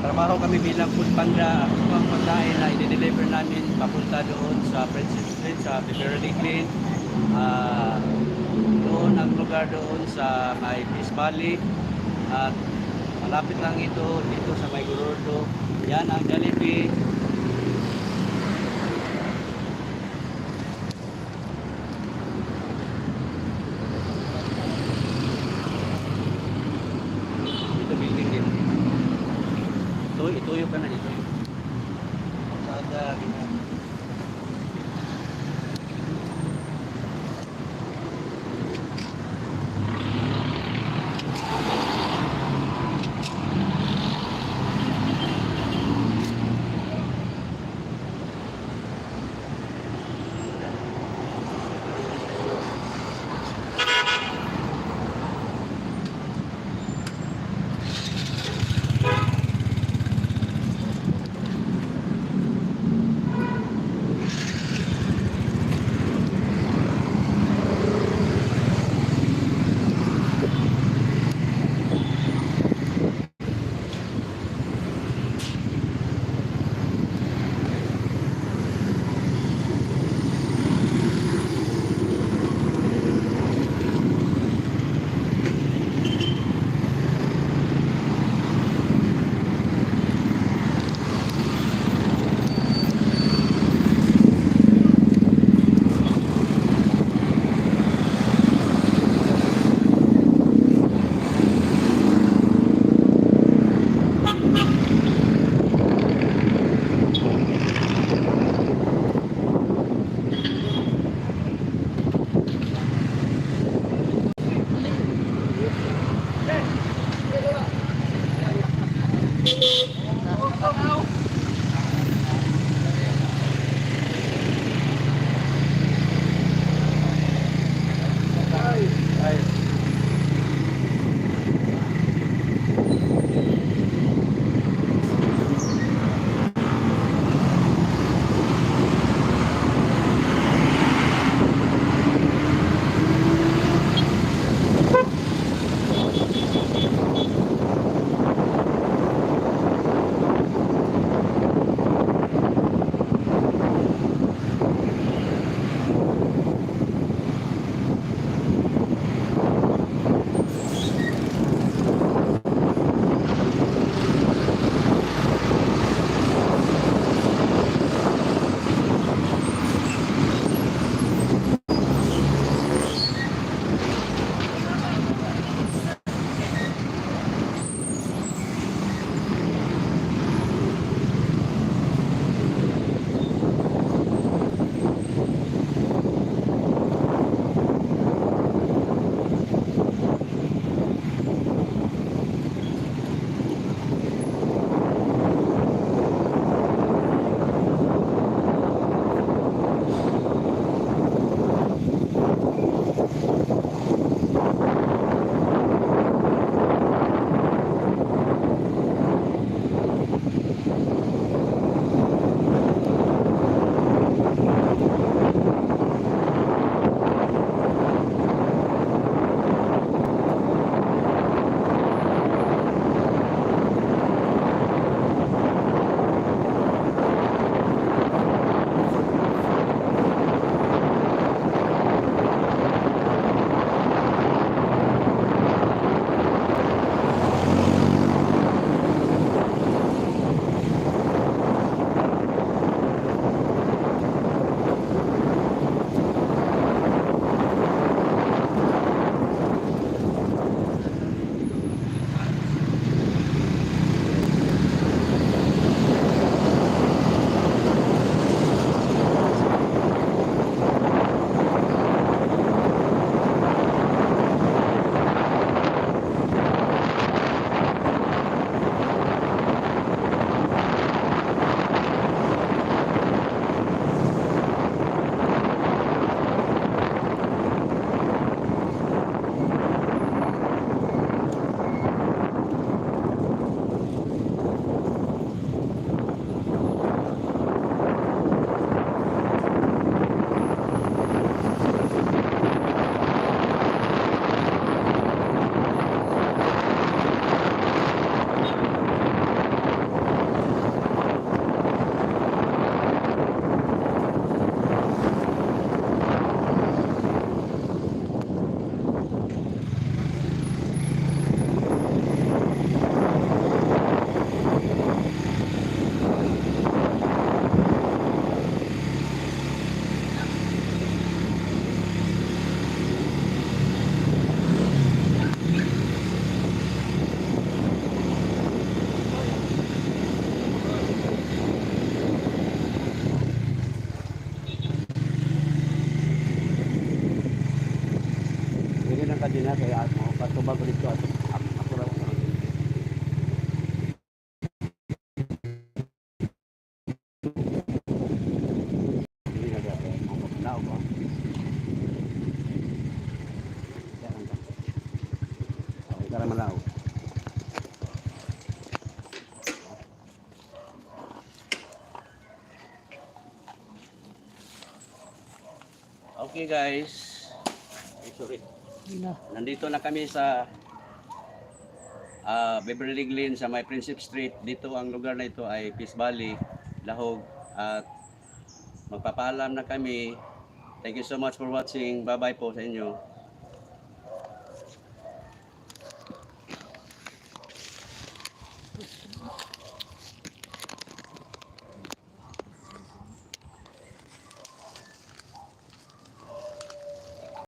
trabaho kami bilang food panda. Ang pagkain na i-deliver namin papunta doon sa Princess Street, sa Beverly Clean. Doon ang lugar doon sa may Peace Valley. At malapit lang ito dito sa may Gurordo. Yan ang Jollibee. Ito building din. Ituyo ka na dito. Sada ganyan. Hindi na dapat. Ang pagkanaw ba? Okay, tara malaw. Okay guys. Ay, sorry. Nandito na kami sa Beverly Glen sa may Prinsip Street. Dito ang lugar na ito ay Peace Valley, Lahog. At magpapaalam na kami. Thank you so much for watching. Bye-bye po sa inyo.